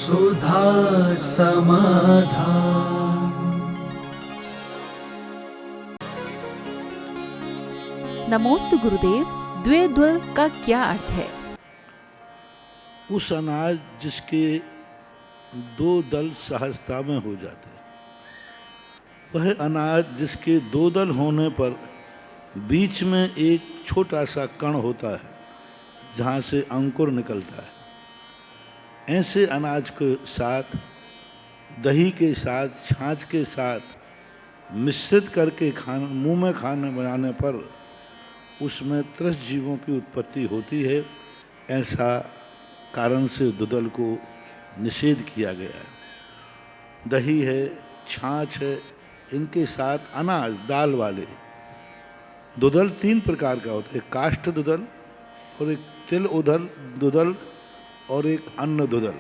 सुधा समाधान। नमोस्तु गुरुदेव, द्विदल का क्या अर्थ है? उस अनाज जिसके दो दल सहजता में हो जाते हैं, वह अनाज जिसके दो दल होने पर बीच में एक छोटा सा कण होता है जहाँ से अंकुर निकलता है, ऐसे अनाज के साथ दही के साथ छाछ के साथ मिश्रित करके खाना मुंह में खाने बनाने पर उसमें त्रस्त जीवों की उत्पत्ति होती है। ऐसा कारण से दुदल को निषेध किया गया है। दही है, छाछ है, इनके साथ अनाज दाल वाले दुदल तीन प्रकार का होता है। एक काष्ठ दुदल और एक तिल उदल दुदल और एक अन्न दुदल।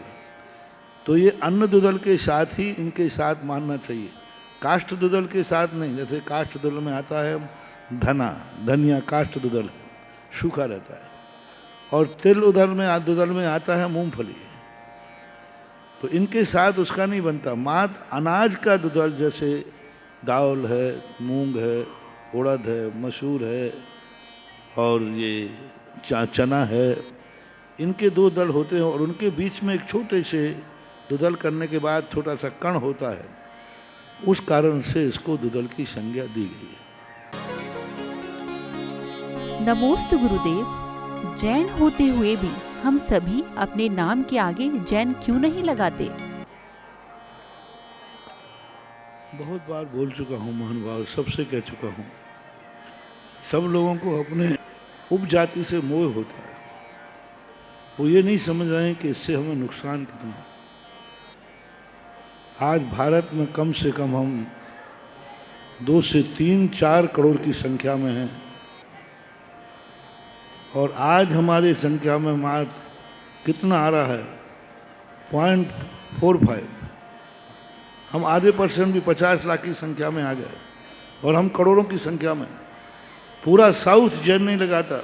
तो ये अन्न दुदल के साथ ही इनके साथ मानना चाहिए, काष्ठ दुदल के साथ नहीं। जैसे काष्ठ दुदल में आता है धनिया काष्ठ दुदल सूखा रहता है, और तिल दुदल में आता है मूंगफली। तो इनके साथ उसका नहीं बनता। मात्र अनाज का दुदल जैसे दाल है, मूंग है, उड़द है, मसूर है और ये चना है, इनके दो दल होते हैं और उनके बीच में एक छोटे से दुदल करने के बाद छोटा सा कण होता है। उस कारण से इसको दुदल की संज्ञा दी गई है। नमोस्तु गुरुदेव, जैन होते हुए भी हम सभी अपने नाम के आगे जैन क्यों नहीं लगाते? बहुत बार बोल चुका हूँ महानुभाव, सबसे कह चुका हूँ। सब लोगों को अपने उपजाति से मोह होता है। वो ये नहीं समझ रहे हैं कि इससे हमें नुकसान कितना है। आज भारत में कम से कम हम 2 से 3-4 करोड़ की संख्या में हैं, और आज हमारी संख्या में मात्र कितना आ रहा है 0.45। हम आधे % भी 50 लाख की संख्या में आ गए और हम करोड़ों की संख्या में। पूरा साउथ जैन नहीं लगाता,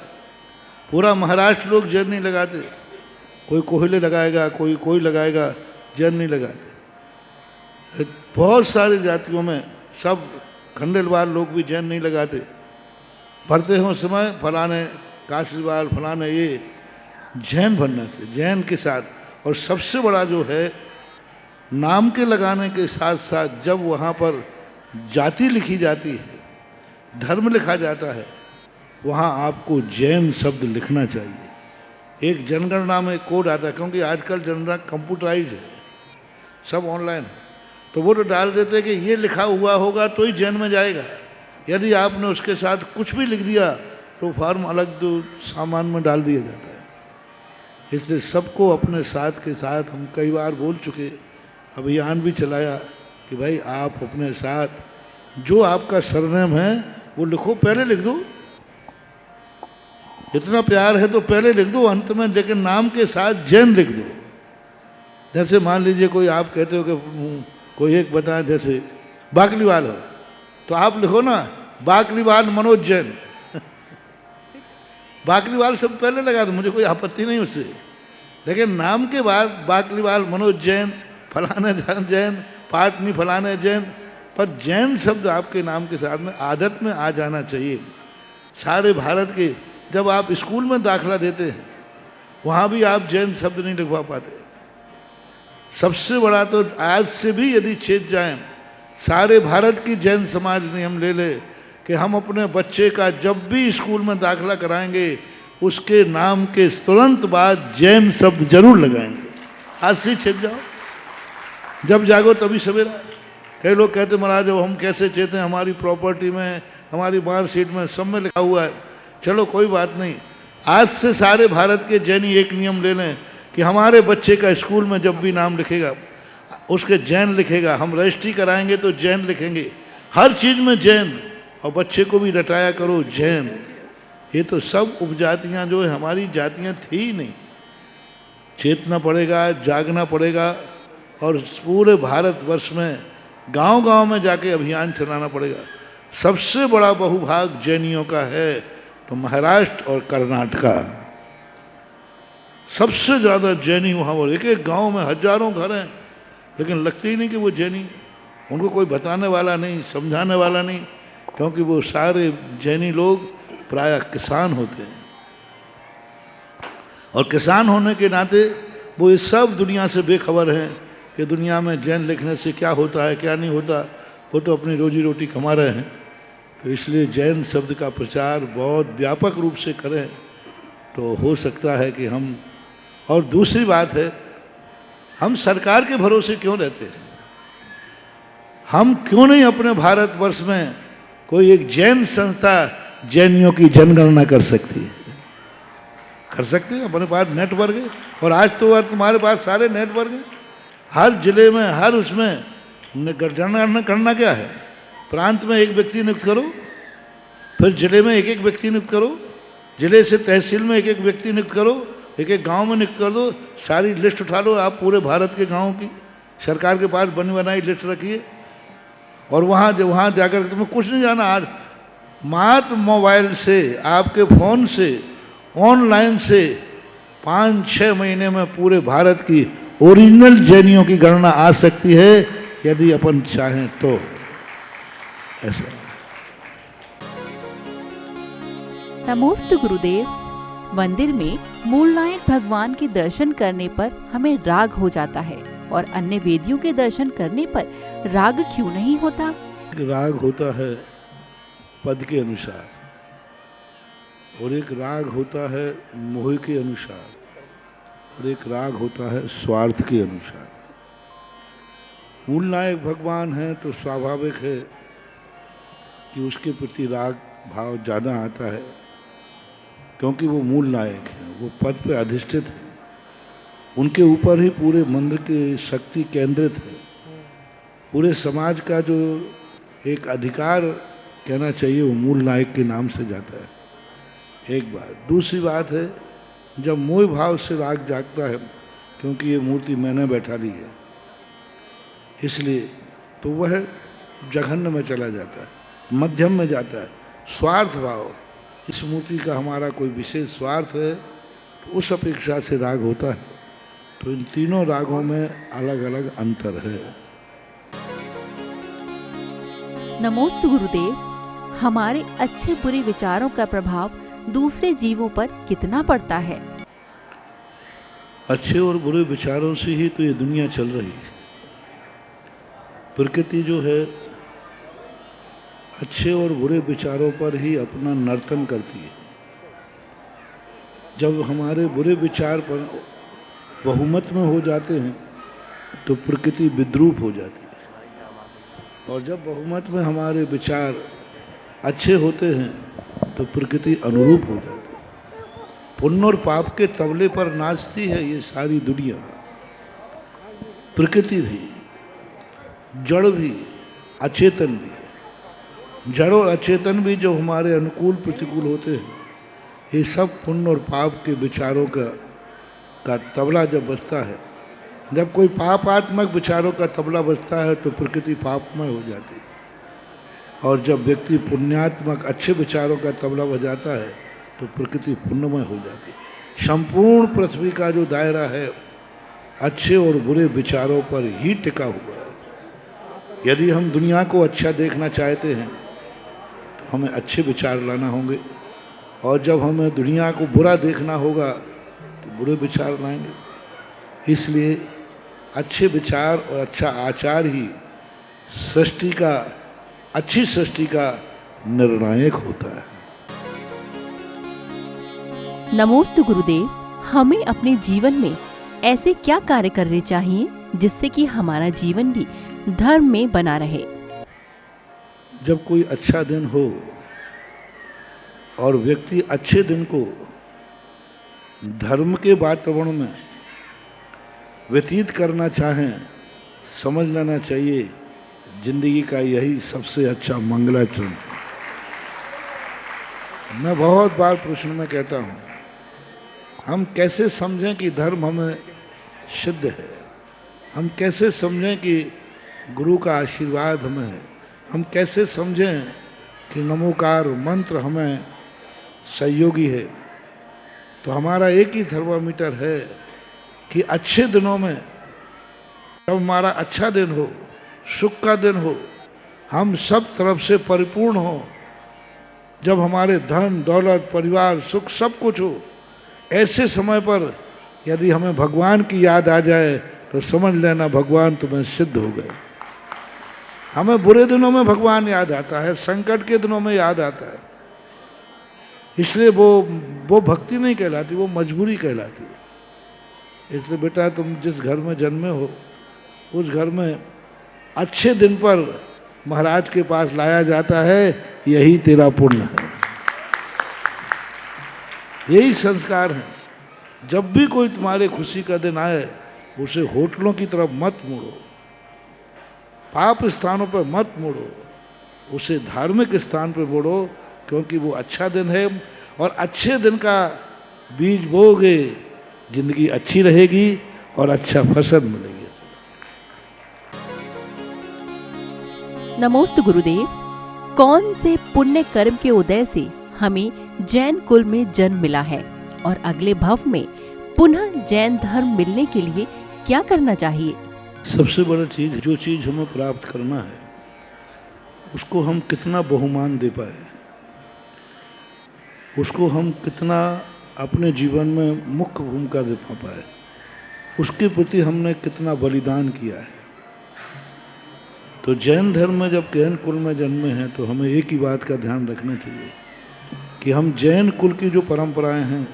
पूरा महाराष्ट्र लोग जैन नहीं लगाते। कोई कोयले लगाएगा, कोई लगाएगा, जैन नहीं लगाते। बहुत सारी जातियों में सब खंडेलवाल लोग भी जैन नहीं लगाते। भरते हो समय फलाने काशीवाल फलाने ये जैन बनना चाहिए, जैन के साथ। और सबसे बड़ा जो है, नाम के लगाने के साथ साथ जब वहाँ पर जाति लिखी जाती है, धर्म लिखा जाता है, वहाँ आपको जैन शब्द लिखना चाहिए। एक जनगणना में कोड आता है, क्योंकि आजकल जनगणना कंप्यूटराइज है, सब ऑनलाइन है। तो वो तो डाल देते हैं कि ये लिखा हुआ होगा तो ही जैन में जाएगा। यदि आपने उसके साथ कुछ भी लिख दिया तो फॉर्म अलग सामान में डाल दिया जाता है। इसलिए सबको अपने साथ के साथ, हम कई बार बोल चुके, अभियान भी चलाया कि भाई आप अपने साथ जो आपका सरनेम है वो लिखो, पहले लिख दो। इतना प्यार है तो पहले लिख दो, अंत में, लेकिन नाम के साथ जैन लिख दो। जैसे मान लीजिए कोई आप कहते हो कि कोई एक बताए, जैसे बाकलीवाल हो तो आप लिखो ना बाकलीवाल मनोज जैन। बाकलीवाल सब पहले लगा दो, मुझे कोई आपत्ति नहीं उससे, लेकिन नाम के बाद बाकलीवाल मनोज जैन, फलाने जैन, पाटनी फलाने जैन। पर जैन शब्द आपके नाम के साथ में आदत में आ जाना चाहिए। सारे भारत के जब आप स्कूल में दाखला देते हैं, वहाँ भी आप जैन शब्द नहीं लिखवा पाते। सबसे बड़ा तो आज से भी यदि चेत जाएं, सारे भारत की जैन समाज नियम ले ले कि हम अपने बच्चे का जब भी स्कूल में दाखला कराएंगे, उसके नाम के तुरंत बाद जैन शब्द जरूर लगाएंगे। आज से चेत जाओ, जब जागो तभी सवेरा। कई लोग कहते महाराज हम कैसे चेतें, हमारी प्रॉपर्टी में, हमारी मार्कशीट में, सब में लिखा हुआ है। चलो कोई बात नहीं, आज से सारे भारत के जैनी एक नियम ले लें कि हमारे बच्चे का स्कूल में जब भी नाम लिखेगा उसके जैन लिखेगा। हम रजिस्ट्री कराएंगे तो जैन लिखेंगे, हर चीज़ में जैन। और बच्चे को भी रटाया करो जैन। ये तो सब उपजातियाँ जो है, हमारी जातियाँ थी ही नहीं। चेतना पड़ेगा, जागना पड़ेगा, और पूरे भारतवर्ष में गांव-गांव में जाके अभियान चलाना पड़ेगा। सबसे बड़ा बहुभाग जैनियों का है तो महाराष्ट्र और कर्नाटका, सबसे ज़्यादा जैनी वहाँ पर, एक एक गांव में हजारों घर हैं, लेकिन लगते ही नहीं कि वो जैनी। उनको कोई बताने वाला नहीं, समझाने वाला नहीं, क्योंकि वो सारे जैनी लोग प्रायः किसान होते हैं, और किसान होने के नाते वो इस सब दुनिया से बेखबर हैं कि दुनिया में जैन लिखने से क्या होता है क्या नहीं होता। वो तो अपनी रोजी रोटी कमा रहे हैं। तो इसलिए जैन शब्द का प्रचार बहुत व्यापक रूप से करें तो हो सकता है कि हम। और दूसरी बात है, हम सरकार के भरोसे क्यों रहते हैं? हम क्यों नहीं अपने भारतवर्ष में कोई एक जैन संस्था जैनियों की जनगणना कर सकती है? कर सकते हैं, अपने पास नेटवर्क है। और आज तो तुम्हारे पास सारे नेटवर्क हैं, हर जिले में, हर उसमें जनगणना करना क्या है? प्रांत में एक व्यक्ति नियुक्त करो, फिर जिले में एक एक व्यक्ति नियुक्त करो, जिले से तहसील में एक एक व्यक्ति नियुक्त करो, एक एक गांव में नियुक्त कर दो, सारी लिस्ट उठा लो आप पूरे भारत के गांवों की, सरकार के पास बनी बनाई लिस्ट रखिए, और वहाँ जाकर तुम्हें कुछ नहीं जाना। आज मात्र मोबाइल से, आपके फ़ोन से, ऑनलाइन से 5-6 महीने में पूरे भारत की ओरिजिनल जैनियों की गणना आ सकती है, यदि अपन चाहें तो। ऐसा। नमोस्तु गुरुदेव। मंदिर में मूलनायक भगवान के दर्शन करने पर हमें राग हो जाता है, और अन्य वेदियों के दर्शन करने पर राग क्यों नहीं होता? राग होता है पद के अनुसार, और एक राग होता है मोह के अनुसार, और एक राग होता है स्वार्थ के अनुसार। मूल नायक भगवान है तो स्वाभाविक है कि उसके प्रति राग भाव ज़्यादा आता है, क्योंकि वो मूल नायक है, वो पद पे अधिष्ठित है, उनके ऊपर ही पूरे मंदिर की शक्ति केंद्रित है। पूरे समाज का जो एक अधिकार कहना चाहिए वो मूल नायक के नाम से जाता है। एक बात। दूसरी बात है, जब मोह भाव से राग जागता है, क्योंकि ये मूर्ति मैंने बैठा ली है इसलिए, तो वह जघन्य में चला जाता है, मध्यम में जाता है। स्वार्थ भाव, इस मूर्ति का हमारा कोई विशेष स्वार्थ है, तो उस अपेक्षा से राग होता है। तो इन तीनों रागों में अलग अलग अंतर है। नमोस्तु गुरुदेव। हमारे अच्छे बुरे विचारों का प्रभाव दूसरे जीवों पर कितना पड़ता है? अच्छे और बुरे विचारों से ही तो ये दुनिया चल रही है। प्रकृति जो है अच्छे और बुरे विचारों पर ही अपना नर्तन करती है। जब हमारे बुरे विचार पर बहुमत में हो जाते हैं तो प्रकृति विद्रूप हो जाती है, और जब बहुमत में हमारे विचार अच्छे होते हैं तो प्रकृति अनुरूप हो जाती है। पुण्य और पाप के तबले पर नाचती है ये सारी दुनिया। प्रकृति भी, जड़ भी, अचेतन भी। जड़ और अचेतन भी जो हमारे अनुकूल प्रतिकूल होते हैं, ये सब पुण्य और पाप के विचारों का तबला जब बजता है, जब कोई पापात्मक विचारों का तबला बजता है तो प्रकृति पापमय हो जाती है, और जब व्यक्ति पुण्यात्मक अच्छे विचारों का तबला बजाता है तो प्रकृति पुण्यमय हो जाती है। संपूर्ण पृथ्वी का जो दायरा है अच्छे और बुरे विचारों पर ही टिका हुआ है। यदि हम दुनिया को अच्छा देखना चाहते हैं तो हमें अच्छे विचार लाना होंगे, और जब हमें दुनिया को बुरा देखना होगा तो बुरे विचार लाएंगे। इसलिए अच्छे विचार और अच्छा आचार ही सृष्टि का, अच्छी सृष्टि का निर्णायक होता है। नमोस्तु गुरुदेव। हमें अपने जीवन में ऐसे क्या कार्य करने चाहिए जिससे कि हमारा जीवन भी धर्म में बना रहे? जब कोई अच्छा दिन हो और व्यक्ति अच्छे दिन को धर्म के वातावरण में व्यतीत करना चाहें, समझ लेना चाहिए जिंदगी का यही सबसे अच्छा मंगलाचरण। मैं बहुत बार प्रश्न में कहता हूँ, हम कैसे समझें कि धर्म हमें सिद्ध है? हम कैसे समझें कि गुरु का आशीर्वाद हमें है? हम कैसे समझें कि नमोकार मंत्र हमें सहयोगी है? तो हमारा एक ही थर्मामीटर है कि अच्छे दिनों में, जब हमारा अच्छा दिन हो, सुख का दिन हो, हम सब तरफ से परिपूर्ण हो, जब हमारे धन दौलत परिवार सुख सब कुछ हो, ऐसे समय पर यदि हमें भगवान की याद आ जाए तो समझ लेना भगवान तुम्हें सिद्ध हो गए। हमें बुरे दिनों में भगवान याद आता है, संकट के दिनों में याद आता है, इसलिए वो भक्ति नहीं कहलाती, वो मजबूरी कहलाती है। इसलिए बेटा तुम जिस घर में जन्मे हो, उस घर में अच्छे दिन पर महाराज के पास लाया जाता है, यही तेरा पुण्य है, यही संस्कार है। जब भी कोई तुम्हारे खुशी का दिन आए, उसे होटलों की तरफ मत मोड़ो, पाप स्थानों पर मत मोड़ो, उसे धार्मिक स्थान पर मोड़ो, क्योंकि वो अच्छा दिन है और अच्छे दिन का बीज बोओगे, जिंदगी अच्छी रहेगी और अच्छा फसल मिलेगी। नमोस्तु गुरुदेव। कौन से पुण्य कर्म के उदय से हमें जैन कुल में जन्म मिला है और अगले भव में पुनः जैन धर्म मिलने के लिए क्या करना चाहिए? सबसे बड़ी चीज, जो चीज हमें प्राप्त करना है उसको हम कितना बहुमान दे पाए, उसको हम कितना अपने जीवन में मुख्य भूमिका दे पाए, उसके प्रति हमने कितना बलिदान किया है। तो जैन धर्म में जब जैन कुल में जन्मे हैं तो हमें एक ही बात का ध्यान रखना चाहिए कि हम जैन कुल की जो परंपराएं हैं,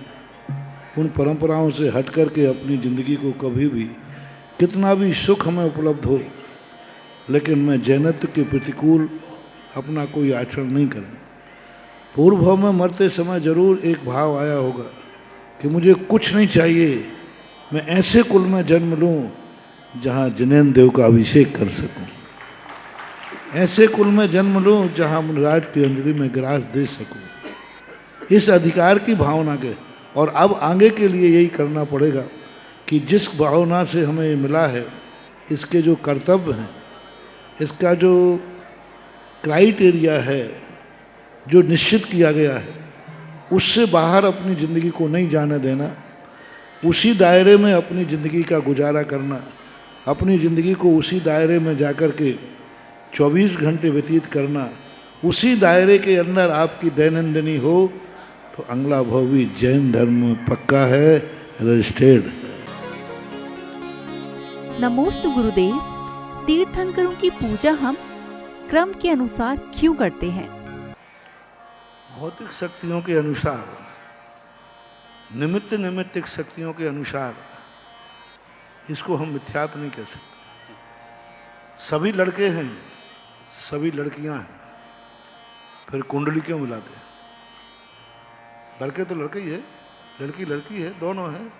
उन परंपराओं से हट करके अपनी ज़िंदगी को कभी भी, कितना भी सुख हमें उपलब्ध हो, लेकिन मैं जैनत्व के प्रतिकूल अपना कोई आचरण नहीं करें। पूर्व भाव में मरते समय जरूर एक भाव आया होगा कि मुझे कुछ नहीं चाहिए, मैं ऐसे कुल में जन्म लूं जहां जिनेन्द्र देव का अभिषेक कर सकूं, ऐसे कुल में जन्म लूं जहां मुनिराज की अंजलि में ग्रास दे सकूं, इस अधिकार की भावना के। और अब आगे के लिए यही करना पड़ेगा कि जिस भावना से हमें मिला है, इसके जो कर्तव्य हैं, इसका जो क्राइटेरिया है, जो निश्चित किया गया है, उससे बाहर अपनी ज़िंदगी को नहीं जाने देना, उसी दायरे में अपनी ज़िंदगी का गुजारा करना, अपनी ज़िंदगी को उसी दायरे में जाकर के 24 घंटे व्यतीत करना, उसी दायरे के अंदर आपकी दैनंदिनी हो, तो अगला भाव भी जैन धर्म में पक्का है, रजिस्टर्ड है। नमोस्तु गुरुदेव। तीर्थंकरों की पूजा हम क्रम के अनुसार क्यों करते हैं? भौतिक शक्तियों के अनुसार, निमित्त निमित्तिक शक्तियों के अनुसार, इसको हम मिथ्यात्व नहीं कह सकते। सभी लड़के हैं, सभी लड़कियां हैं, फिर कुंडली क्यों मिलाते हैं? लड़के तो लड़के ही है, लड़की लड़की है, दोनों हैं,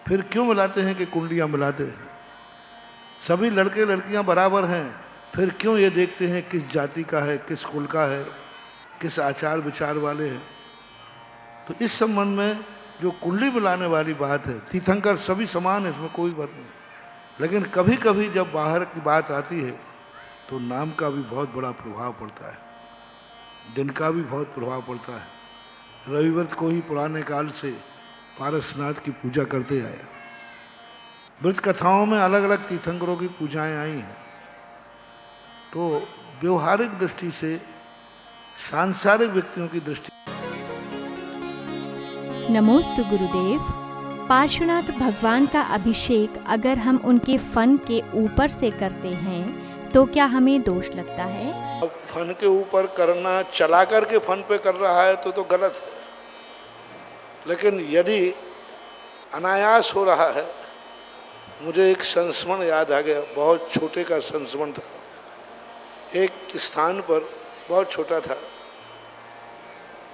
फिर क्यों मिलाते हैं कि कुंडलियां मिलाते हैं? सभी लड़के लड़कियां बराबर हैं, फिर क्यों ये देखते हैं किस जाति का है, किस कुल का है, किस आचार विचार वाले हैं? तो इस संबंध में जो कुंडली मिलाने वाली बात है, तीर्थंकर सभी समान है, इसमें कोई बात नहीं, लेकिन कभी कभी जब बाहर की बात आती है तो नाम का भी बहुत बड़ा प्रभाव पड़ता है, दिन का भी बहुत प्रभाव पड़ता है। रविव्रत को ही पुराने काल से पारसनाथ की पूजा करते आए। व्रत कथाओं में अलग अलग तीर्थंकरों की पूजाएं आई हैं। तो व्यवहारिक दृष्टि से, सांसारिक व्यक्तियों की दृष्टि। नमोस्तु गुरुदेव। पार्श्वनाथ भगवान का अभिषेक अगर हम उनके फन के ऊपर से करते हैं तो क्या हमें दोष लगता है? अब फन के ऊपर करना, चला करके फन पे कर रहा है तो गलत है, लेकिन यदि अनायास हो रहा है। मुझे एक संस्मरण याद आ गया, बहुत छोटे का संस्मरण था। एक स्थान पर बहुत छोटा था,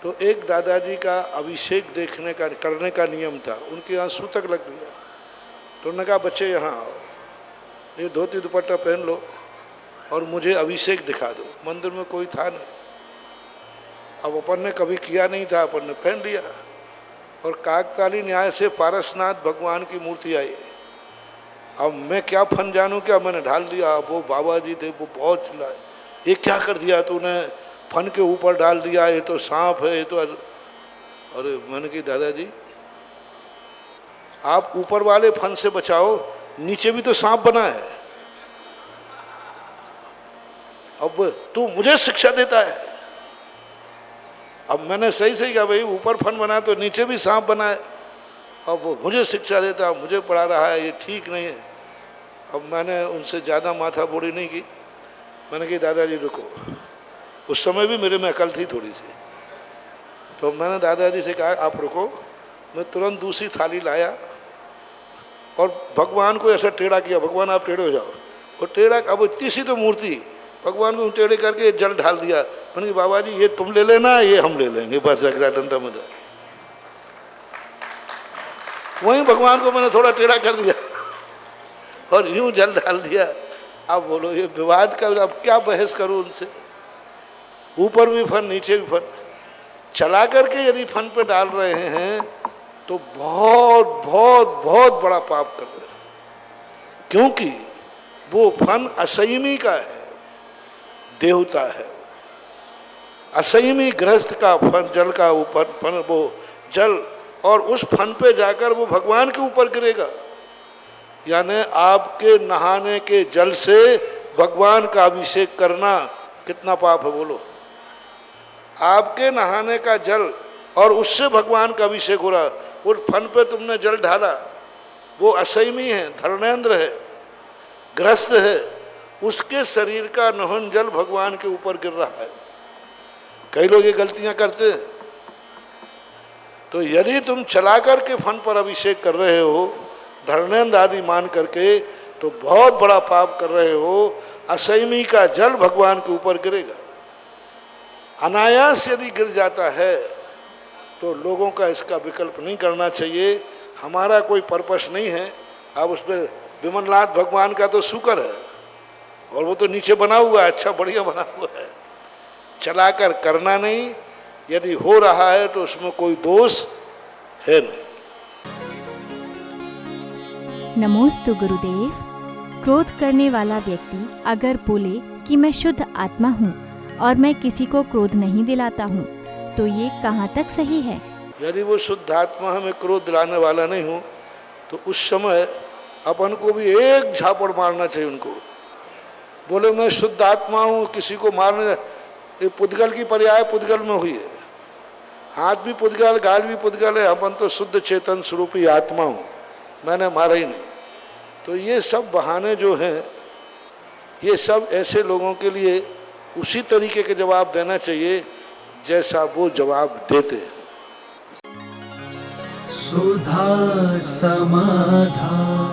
तो एक दादाजी का अभिषेक देखने का, करने का नियम था। उनके यहाँ सूतक लग गया, तो उन्होंने कहा बच्चे यहाँ आओ, ये धोती दुपट्टा पहन लो और मुझे अभिषेक दिखा दो। मंदिर में कोई था नहीं, अब अपन ने कभी किया नहीं था, अपन ने पहन लिया और काकताली न्याय से पारसनाथ भगवान की मूर्ति आई। अब मैं क्या फन जानूं, क्या मैंने ढाल दिया। वो बाबा जी थे, वो बहुत चिल्लाए, ये क्या कर दिया तूने, फन के ऊपर डाल दिया, ये तो सांप है, ये तो। अरे मैंने कही दादाजी आप ऊपर वाले फन से बचाओ, नीचे भी तो सांप बना है। अब तू मुझे शिक्षा देता है। अब मैंने सही सही कहा भाई, ऊपर फन बना तो नीचे भी सांप बना है। अब वो मुझे शिक्षा देता है, मुझे पढ़ा रहा है, ये ठीक नहीं है। अब मैंने उनसे ज़्यादा माथा बोड़ी नहीं की। मैंने कहा दादाजी रुको। उस समय भी मेरे में अकल थी थोड़ी सी, तो मैंने दादाजी से कहा आप रुको। मैं तुरंत दूसरी थाली लाया और भगवान को ऐसा टेढ़ा किया, भगवान आप टेढ़े हो जाओ। वो टेढ़ा, अब इतनी सी तो मूर्ति, भगवान को टेढ़े करके जल ढाल दिया। मैंने कहा बाबा जी ये तुम ले लेना, ये हम ले लेंगे, बस अगला डंडा में। वहीं भगवान को मैंने थोड़ा टेढ़ा कर दिया और यूं जल डाल दिया। अब बोलो ये विवाद का, अब क्या बहस करूं उनसे। ऊपर भी फन नीचे भी फन, चला करके यदि फन पे डाल रहे हैं तो बहुत बहुत बहुत बड़ा पाप कर रहे हैं, क्योंकि वो फन असंयमी का है, देवता है। असंयमी गृहस्थ का फन, जल का ऊपर फन, वो जल, और उस फन पे जाकर वो भगवान के ऊपर गिरेगा। यानी आपके नहाने के जल से भगवान का अभिषेक करना कितना पाप है बोलो। आपके नहाने का जल और उससे भगवान का अभिषेक हो रहा, उस फन पे तुमने जल ढाला, वो असंयमी है, धर्मेंद्र है, ग्रस्त है, उसके शरीर का नहन जल भगवान के ऊपर गिर रहा है। कई लोग ये गलतियां करते हैं। तो यदि तुम चला करके फन पर अभिषेक कर रहे हो, धर्मेंद्र आदि मान करके, तो बहुत बड़ा पाप कर रहे हो। असंयमी का जल भगवान के ऊपर गिरेगा। अनायास यदि गिर जाता है तो लोगों का इसका विकल्प नहीं करना चाहिए। हमारा कोई पर्पस नहीं है। अब उस पर विमलनाथ भगवान का तो शुक्र है, और वो तो नीचे बना हुआ है, अच्छा बढ़िया बना हुआ है। चलाकर करना नहीं, यदि हो रहा है तो उसमें कोई दोष है नहीं। नमोस्तु गुरुदेव। क्रोध करने वाला व्यक्ति अगर बोले कि मैं शुद्ध आत्मा हूँ और मैं किसी को क्रोध नहीं दिलाता हूँ, तो ये कहाँ तक सही है? यदि वो शुद्ध आत्मा है, मैं क्रोध दिलाने वाला नहीं हूँ, तो उस समय अपन को भी एक झापड़ मारना चाहिए उनको। बोले मैं शुद्ध आत्मा हूँ, किसी को मारने, ये पुद्गल की पर्याय पुद्गल में हुई है। हाथ भी पुद्गल, गाल भी पुद्गल है, अपन तो शुद्ध चेतन स्वरूपी आत्मा हूँ, मैंने मारा ही नहीं। तो ये सब बहाने जो हैं, ये सब ऐसे लोगों के लिए उसी तरीके के जवाब देना चाहिए जैसा वो जवाब देते। सुधा समाधान।